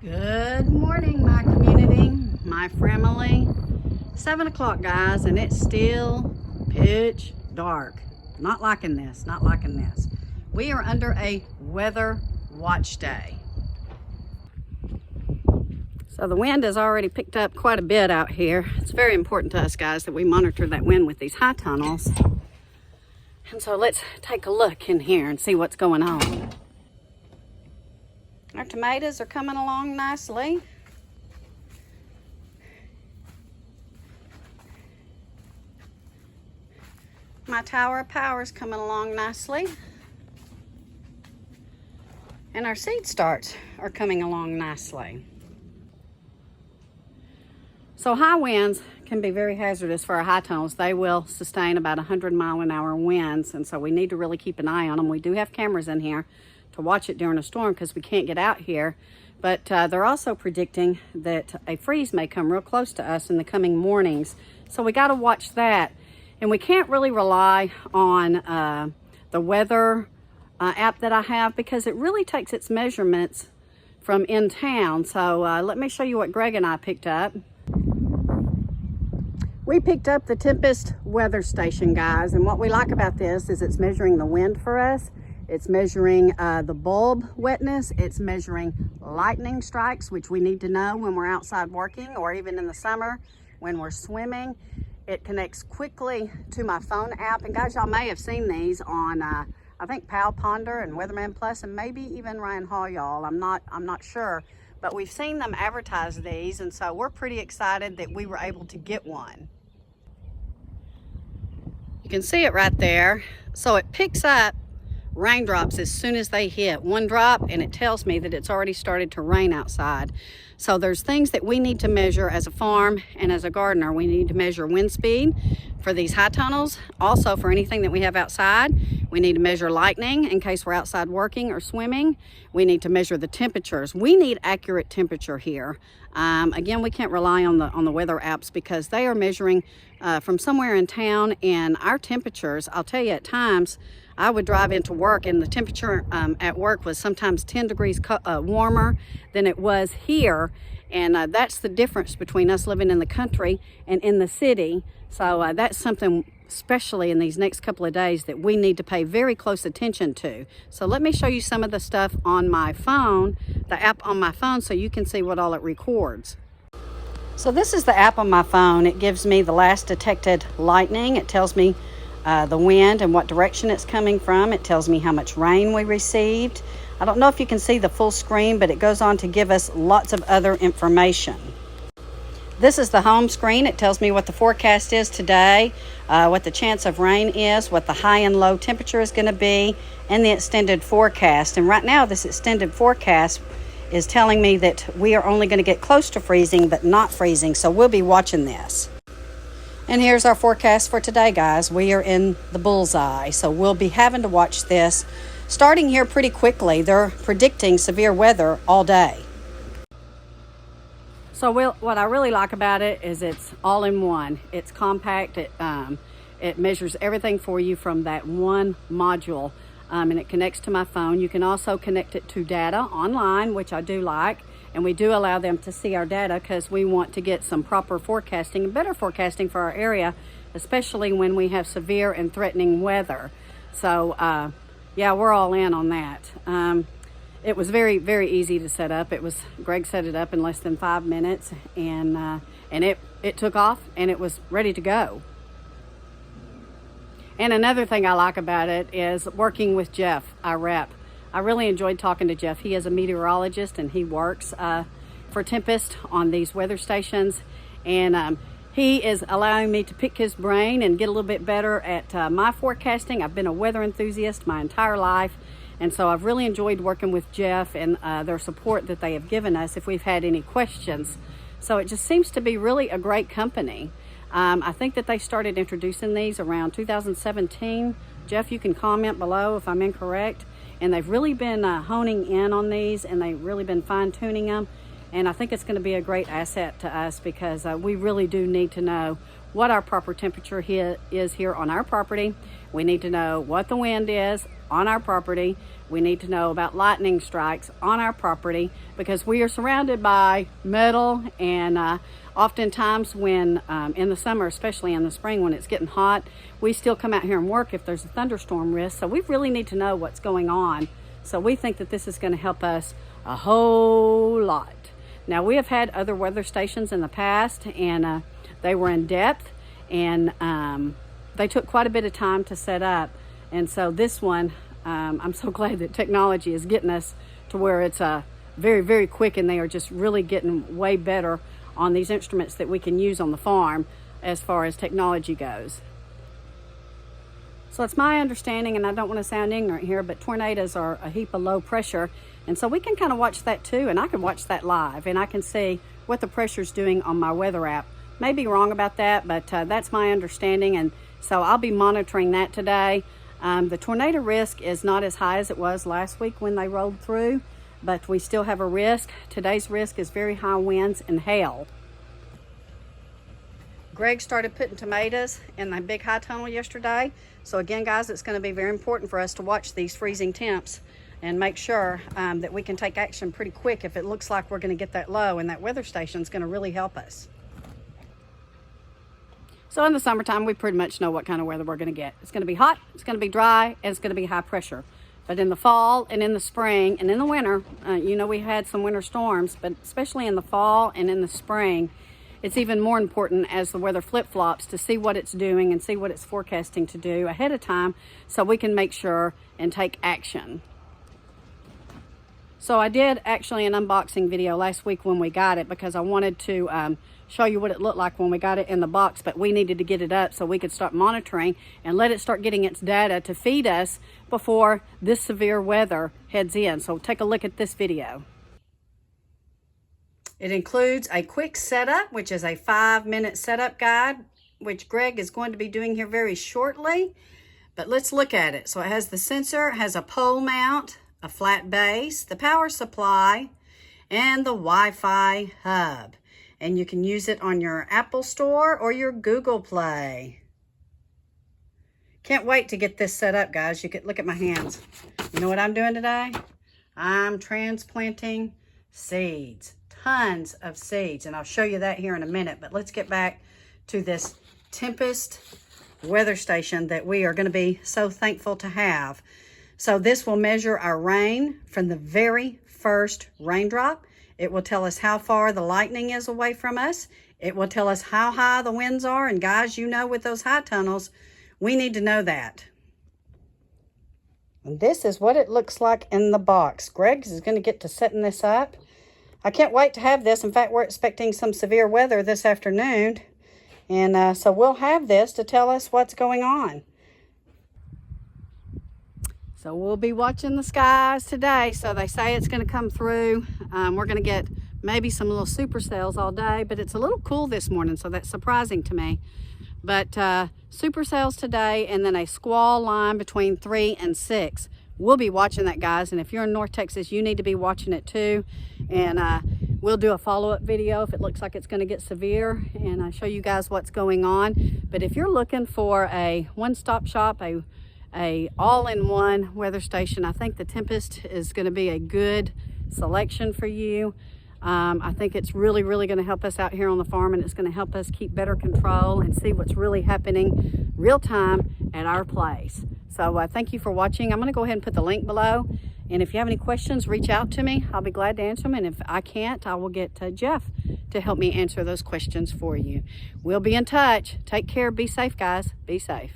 Good morning, my community, my family. 7 o'clock, guys, and it's still pitch dark. Not liking this, not liking this. We are under a weather watch day. So the wind has already picked up quite a bit out here. It's very important to us, guys, that we monitor that wind with these high tunnels. And so let's take a look in here and see what's going on. Our tomatoes are coming along nicely. My tower of power is coming along nicely. And our seed starts are coming along nicely. So high winds can be very hazardous for our high tunnels. They will sustain about 100-mile-an-hour winds, and so we need to really keep an eye on them. We do have cameras in here to watch it during a storm because we can't get out here, but they're also predicting that a freeze may come real close to us in the coming mornings, so we got to watch that. And we can't really rely on the weather app that I have because it really takes its measurements from in town. So let me show you what Greg and I picked up. We picked up the Tempest weather station, guys, and what we like about this is it's measuring the wind for us. It's measuring the bulb wetness. It's measuring lightning strikes, which we need to know when we're outside working or even in the summer when we're swimming. It connects quickly to my phone app. And guys, y'all may have seen these on, I think, Pal Ponder and Weatherman Plus, and maybe even Ryan Hall, y'all. I'm not sure, but we've seen them advertise these, and so we're pretty excited that we were able to get one. You can see it right there. So it picks up raindrops as soon as they hit one drop, and it tells me that it's already started to rain outside. So there's things that we need to measure as a farm and as a gardener. We need to measure wind speed for these high tunnels. Also, for anything that we have outside, we need to measure lightning in case we're outside working or swimming. We need to measure the temperatures. We need accurate temperature here. Again, we can't rely on the weather apps because they are measuring from somewhere in town, and our temperatures, I'll tell you, at times I would drive into work and the temperature at work was sometimes 10 degrees warmer than it was here. And that's the difference between us living in the country and in the city. So that's something, especially in these next couple of days, that we need to pay very close attention to. So let me show you some of the stuff on my phone, the app on my phone, so you can see what all it records. So this is the app on my phone. It gives me the last detected lightning. It tells me the wind and what direction it's coming from. It tells me how much rain we received. I don't know if you can see the full screen, but it goes on to give us lots of other information. This is the home screen. It tells me what the forecast is today, what the chance of rain is, what the high and low temperature is going to be, and the extended forecast. And right now, this extended forecast is telling me that we are only going to get close to freezing, but not freezing. So we'll be watching this. And here's our forecast for today, guys. We are in the bullseye, so we'll be having to watch this starting here pretty quickly. They're predicting severe weather all day. So what I really like about it is it's all in one. It's compact. It measures everything for you from that one module, and it connects to my phone. You can also connect it to data online, which I do like. And we do allow them to see our data because we want to get some proper forecasting and better forecasting for our area, especially when we have severe and threatening weather. So yeah, we're all in on that. It was very, very easy to set up. Greg set it up in less than 5 minutes, and it took off and it was ready to go. And another thing I like about it is working with Jeff, our rep. I really enjoyed talking to Jeff. He is a meteorologist and he works for Tempest on these weather stations. And he is allowing me to pick his brain and get a little bit better at my forecasting. I've been a weather enthusiast my entire life. And so I've really enjoyed working with Jeff and their support that they have given us if we've had any questions. So it just seems to be really a great company. I think that they started introducing these around 2017. Jeff, you can comment below if I'm incorrect. And they've really been honing in on these, and they've really been fine-tuning them. And I think it's going to be a great asset to us because we really do need to know what our proper temperature is here on our property. We need to know what the wind is on our property. We need to know about lightning strikes on our property, because we are surrounded by metal, and oftentimes when in the summer, especially in the spring when it's getting hot, we still come out here and work if there's a thunderstorm risk. So we really need to know what's going on. So we think that this is going to help us a whole lot. Now, we have had other weather stations in the past, and they were in depth, and they took quite a bit of time to set up. And so this one, I'm so glad that technology is getting us to where it's very, very quick, and they are just really getting way better on these instruments that we can use on the farm as far as technology goes. So it's my understanding, and I don't want to sound ignorant here, but tornadoes are a heap of low pressure, and so we can kind of watch that too, and I can watch that live, and I can see what the pressure's doing on my weather app. May be wrong about that, but that's my understanding, and so I'll be monitoring that today. The tornado risk is not as high as it was last week when they rolled through, but we still have a risk. Today's risk is very high winds and hail. Greg started putting tomatoes in the big high tunnel yesterday. So again, guys, it's going to be very important for us to watch these freezing temps and make sure that we can take action pretty quick if it looks like we're going to get that low, and that weather station is going to really help us. So in the summertime, we pretty much know what kind of weather we're going to get. It's going to be hot, it's going to be dry, and it's going to be high pressure. But in the fall and in the spring and in the winter, you know, we had some winter storms, but especially in the fall and in the spring, it's even more important as the weather flip-flops to see what it's doing and see what it's forecasting to do ahead of time, so we can make sure and take action. So I did actually an unboxing video last week when we got it, because I wanted to show you what it looked like when we got it in the box, but we needed to get it up so we could start monitoring and let it start getting its data to feed us before this severe weather heads in. So take a look at this video. It includes a quick setup, which is a 5-minute setup guide, which Greg is going to be doing here very shortly. But let's look at it. So it has the sensor, it has a pole mount, a flat base, the power supply, and the Wi-Fi hub. And you can use it on your Apple Store or your Google Play. Can't wait to get this set up, guys. You could look at my hands. You know what I'm doing today? I'm transplanting seeds. Tons of seeds, and I'll show you that here in a minute. But let's get back to this Tempest weather station that we are going to be so thankful to have. So this will measure our rain from the very first raindrop. It will tell us how far the lightning is away from us. It will tell us how high the winds are, and guys, you know, with those high tunnels, we need to know that. And this is what it looks like in the box. Greg is going to get to setting this up. I can't wait to have this. In fact, we're expecting some severe weather this afternoon. And so we'll have this to tell us what's going on. So we'll be watching the skies today. So they say it's going to come through. We're going to get maybe some little supercells all day, but it's a little cool this morning, so that's surprising to me. But supercells today, and then a squall line between 3 and 6. We'll be watching that, guys, and if you're in North Texas, you need to be watching it too. And we'll do a follow-up video if it looks like it's going to get severe, and I'll show you guys what's going on. But if you're looking for a one-stop shop, a all-in-one weather station, I think the Tempest is going to be a good selection for you. I think it's really, really going to help us out here on the farm, and it's going to help us keep better control and see what's really happening real time at our place. So thank you for watching. I'm going to go ahead and put the link below. And if you have any questions, reach out to me. I'll be glad to answer them. And if I can't, I will get Jeff to help me answer those questions for you. We'll be in touch. Take care. Be safe, guys. Be safe.